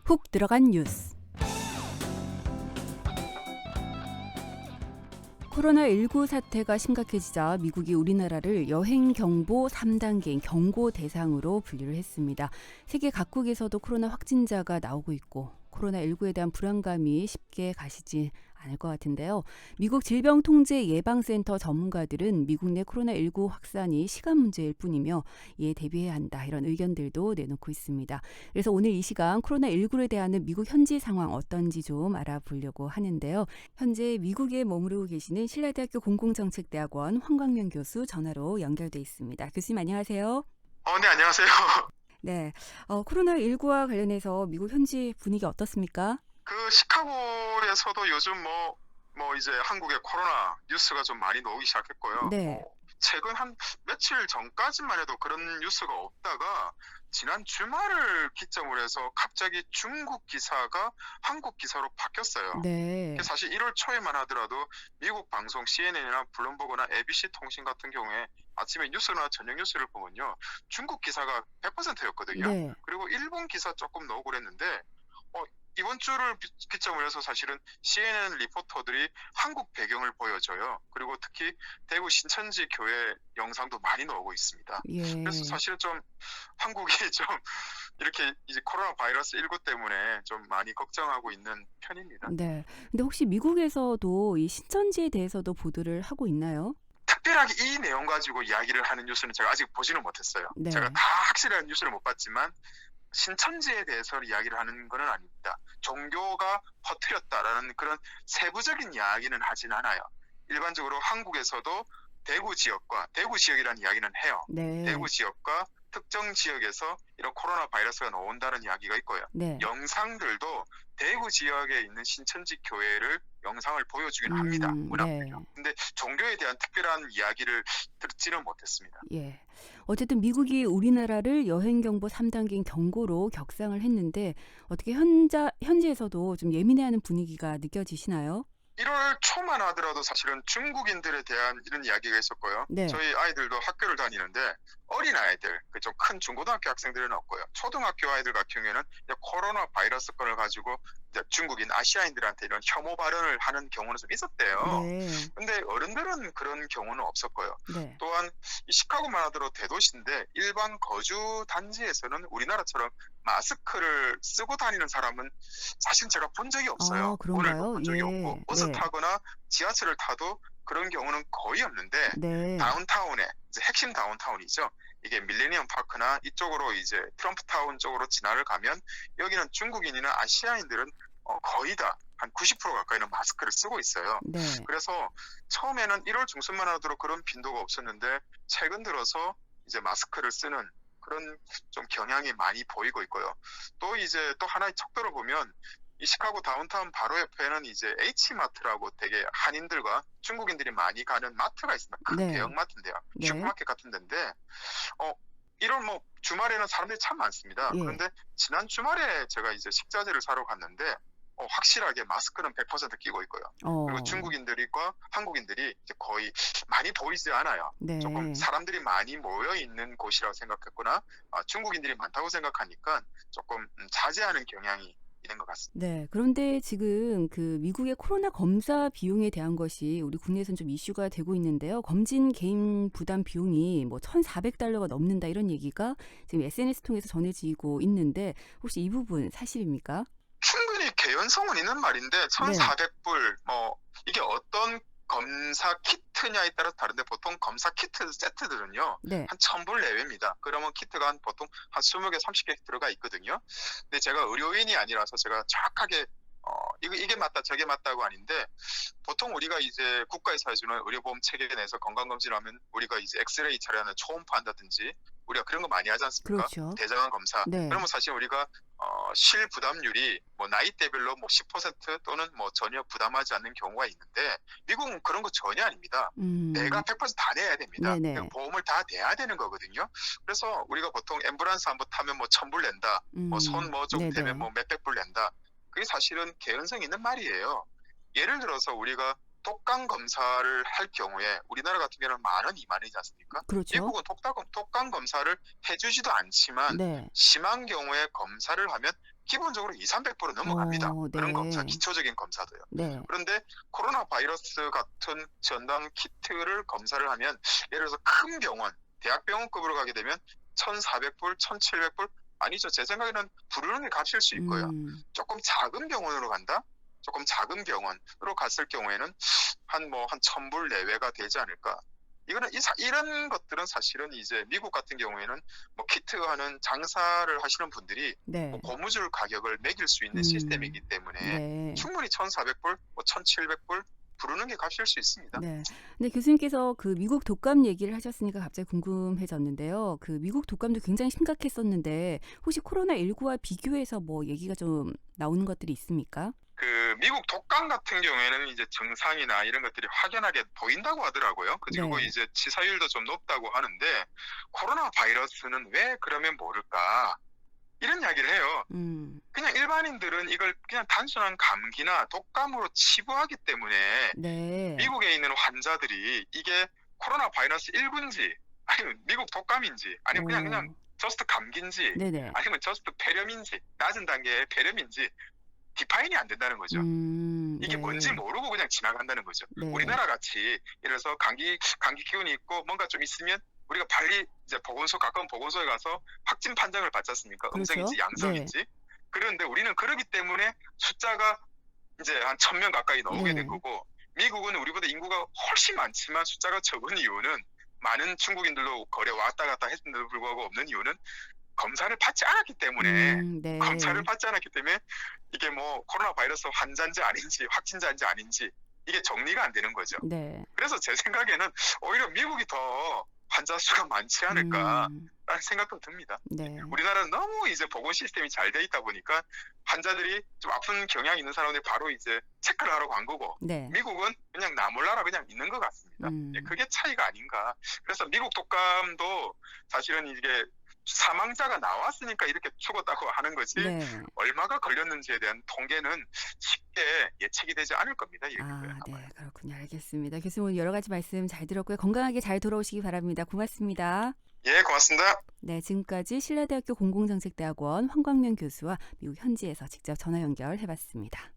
훅 들어간 뉴스. 코로나19 사태가 심각해지자 미국이 우리나라를 여행경보 3단계인 경고 대상으로 분류를 했습니다. 세계 각국에서도 코로나 확진자가 나오고 있고 코로나19에 대한 불안감이 쉽게 가시지 않을 것 같은데요. 미국 질병통제예방센터 전문가들은 미국 내 코로나19 확산이 시간 문제일 뿐이며 이에 대비해야 한다, 이런 의견들도 내놓고 있습니다. 그래서 오늘 이 시간 코로나19를 대하는 미국 현지 상황 어떤지 좀 알아보려고 하는데요. 현재 미국에 머무르고 계시는 신라대학교 공공정책대학원 황광명 교수 전화로 연결돼 있습니다. 교수님 안녕하세요. 네, 안녕하세요. 네, 코로나19와 관련해서 미국 현지 분위기 어떻습니까? 시카고에서도 요즘 이제 한국의 코로나 뉴스가 좀 많이 나오기 시작했고요. 네. 최근 한 며칠 전까지만 해도 그런 뉴스가 없다가 지난 주말을 기점으로 해서 갑자기 중국 기사가 한국 기사로 바뀌었어요. 네. 사실 1월 초에만 하더라도 미국 방송 CNN이나 블룸버그나 ABC 통신 같은 경우에 아침에 뉴스나 저녁 뉴스를 보면요, 중국 기사가 100%였거든요. 네. 그리고 일본 기사 조금 나오고 그랬는데 이번 주를 기점으로 해서 사실은 CNN 리포터들이 한국 배경을 보여줘요. 그리고 특히 대구 신천지 교회 영상도 많이 나오고 있습니다. 그래서 예. 사실은 좀 한국이 좀 이렇게 이제 코로나 바이러스 19 때문에 좀 많이 걱정하고 있는 편입니다. 네. 근데 혹시 미국에서도 이 신천지에 대해서도 보도를 하고 있나요? 특별하게 이 내용 가지고 이야기를 하는 뉴스는 제가 아직 보지는 못했어요. 제가 네. 다 확실한 뉴스를 못 봤지만 신천지에 대해서 이야기를 하는 건 아닙니다. 종교가 퍼뜨렸다라는 그런 세부적인 이야기는 하진 않아요. 일반적으로 한국에서도 대구 지역이라는 이야기는 해요. 네. 대구 지역과 특정 지역에서 이런 코로나 바이러스가 나온다는 이야기가 있고요. 네. 영상들도 대구 지역에 있는 신천지 교회를 영상을 보여주긴 합니다. 네. 문화권이요. 근데 종교에 대한 특별한 이야기를 듣지는 못했습니다. 예. 어쨌든 미국이 우리나라를 여행경보 3단계인 경고로 격상을 했는데 어떻게 현지에서도 좀 예민해하는 분위기가 느껴지시나요? 1월 초만 하더라도 사실은 중국인들에 대한 이런 이야기가 있었고요. 네. 저희 아이들도 학교를 다니는데 어린 아이들, 좀 큰 중고등학교 학생들은 없고요. 초등학교 아이들 같은 경우에는 이제 코로나 바이러스 건을 가지고 이제 중국인 아시아인들한테 이런 혐오 발언을 하는 경우는 좀 있었대요. 네. 근데 어른들은 그런 경우는 없었고요. 네. 또한 이 시카고만 하더라도 대도시인데 일반 거주 단지에서는 우리나라처럼 마스크를 쓰고 다니는 사람은 사실 제가 본 적이 없어요. 그런가요? 오늘도 본 적이 예. 없고 버스 네. 타거나 지하철을 타도 그런 경우는 거의 없는데 네. 다운타운에 이제 핵심 다운타운이죠. 이게 밀레니엄 파크나 이쪽으로 이제 트럼프타운 쪽으로 진화를 가면 여기는 중국인이나 아시아인들은 거의 다 한 90% 가까이는 마스크를 쓰고 있어요. 네. 그래서 처음에는 1월 중순만 하도록 그런 빈도가 없었는데 최근 들어서 이제 마스크를 쓰는 그런 좀 경향이 많이 보이고 있고요. 또 이제 또 하나의 척도로 보면 이 시카고 다운타운 바로 옆에는 이제 H마트라고 되게 한인들과 중국인들이 많이 가는 마트가 있습니다. 큰 네. 대형마트인데요. 네. 슈퍼마켓 같은 데인데 1월 주말에는 사람들이 참 많습니다. 예. 그런데 지난 주말에 제가 이제 식자재를 사러 갔는데 확실하게 마스크는 100% 끼고 있고요. 그리고 중국인들과 한국인들이 이제 거의 많이 보이지 않아요. 네. 조금 사람들이 많이 모여 있는 곳이라고 생각했구나. 중국인들이 많다고 생각하니까 조금 자제하는 경향이 있는 것 같습니다. 네. 그런데 지금 그 미국의 코로나 검사 비용에 대한 것이 우리 국내에서는 좀 이슈가 되고 있는데요. 검진 개인 부담 비용이 뭐 $1,400가 넘는다, 이런 얘기가 지금 SNS 통해서 전해지고 있는데 혹시 이 부분 사실입니까? 충분히 개연성은 있는 말인데 1,400불 이게 어떤 검사 키트냐에 따라서 다른데 보통 검사 키트 세트들은요 네. 한 1,000불 내외입니다. 그러면 키트가 보통 한 20개, 30개 들어가 있거든요. 근데 제가 의료인이 아니라서 제가 정확하게 이게 맞다 저게 맞다고 아닌데 보통 우리가 이제 국가에서 해주는 의료보험 체계 내에서 건강검진하면 우리가 이제 엑스레이 촬영하는 초음파 한다든지 우리가 그런 거 많이 하지 않습니까? 그렇죠. 대장암 검사. 네. 그러면 사실 우리가 실부담률이 나이대별로 10% 또는 전혀 부담하지 않는 경우가 있는데 미국은 그런 거 전혀 아닙니다. 내가 100%다 내야 됩니다. 네네. 보험을 다 내야 되는 거거든요. 그래서 우리가 보통 앰뷸런스 한번 타면 1,000불 낸다. 손 좀 네네. 되면 몇백 불 낸다. 그게 사실은 개연성 있는 말이에요. 예를 들어서 우리가 독감 검사를 할 경우에 우리나라 같은 경우는 10,000원, 20,000원이지 않습니까? 그렇죠. 미국은 독감 검사를 해주지도 않지만 네. 심한 경우에 검사를 하면 기본적으로 200~300% 넘어갑니다. 그런 검사, 네. 기초적인 검사도요. 네. 그런데 코로나 바이러스 같은 전담 키트를 검사를 하면 예를 들어서 큰 병원, 대학병원급으로 가게 되면 1,400불, 1,700불 아니죠. 제 생각에는 부르는 게 값일 수 있고요. 음. 조금 작은 병원으로 간다? 조금 작은 병원으로 갔을 경우에는 한 1,000불 내외가 되지 않을까. 이거는 이런 것들은 사실은 이제 미국 같은 경우에는 키트 하는 장사를 하시는 분들이 네. 고무줄 가격을 매길 수 있는 음. 시스템이기 때문에 네. 충분히 1,400불, 1,700불 부르는 게 값일 수 있습니다. 네. 근데 교수님께서 그 미국 독감 얘기를 하셨으니까 갑자기 궁금해졌는데요. 그 미국 독감도 굉장히 심각했었는데 혹시 코로나19와 비교해서 뭐 얘기가 좀 나오는 것들이 있습니까? 그 미국 독감 같은 경우에는 이제 증상이나 이런 것들이 확연하게 보인다고 하더라고요. 그리고 네. 이제 치사율도 좀 높다고 하는데 코로나 바이러스는 왜 그러면 모를까? 이런 이야기를 해요. 음. 그냥 일반인들은 이걸 그냥 단순한 감기나 독감으로 치부하기 때문에 네. 미국에 있는 환자들이 이게 코로나 바이러스 1구인지 아니면 미국 독감인지 아니면 그냥 오. 저스트 감기인지 네네. 아니면 저스트 폐렴인지 낮은 단계의 폐렴인지 디파인이 안 된다는 거죠. 이게 뭔지 네. 모르고 그냥 지나간다는 거죠. 네. 우리나라 같이 예를 들어서 감기 기운이 있고 뭔가 좀 있으면 우리가 빨리 이제 가까운 보건소에 가서 확진 판정을 받지 않습니까? 그렇죠. 음성인지 네. 양성인지. 그런데 우리는 그러기 때문에 숫자가 이제 한 1,000명 가까이 나오게 된 네. 거고, 미국은 우리보다 인구가 훨씬 많지만 숫자가 적은 이유는, 많은 중국인들로 거래 왔다 갔다 했는데도 불구하고 없는 이유는 검사를 받지 않았기 때문에, 검사를 네. 받지 않았기 때문에 이게 코로나 바이러스 환자인지 아닌지 확진자인지 아닌지 이게 정리가 안 되는 거죠. 네. 그래서 제 생각에는 오히려 미국이 더 환자 수가 많지 않을까라는 음. 생각도 듭니다. 네. 우리나라는 너무 이제 보건 시스템이 잘 돼 있다 보니까 환자들이 좀 아픈 경향이 있는 사람들이 바로 이제 체크를 하러 간 거고, 네. 미국은 그냥 나 몰라라 그냥 있는 것 같습니다. 예, 음. 그게 차이가 아닌가. 그래서 미국 독감도 사실은 이게 사망자가 나왔으니까 이렇게 죽었다고 하는 거지, 네. 얼마가 걸렸는지에 대한 통계는 쉽게 예측이 되지 않을 겁니다. 이렇게 아, 아마. 네. 그렇군요. 알겠습니다. 교수님 오늘 여러 가지 말씀 잘 들었고요. 건강하게 잘 돌아오시기 바랍니다. 고맙습니다. 예, 고맙습니다. 네, 지금까지 신라대학교 공공정책대학원 황광명 교수와 미국 현지에서 직접 전화 연결해 봤습니다.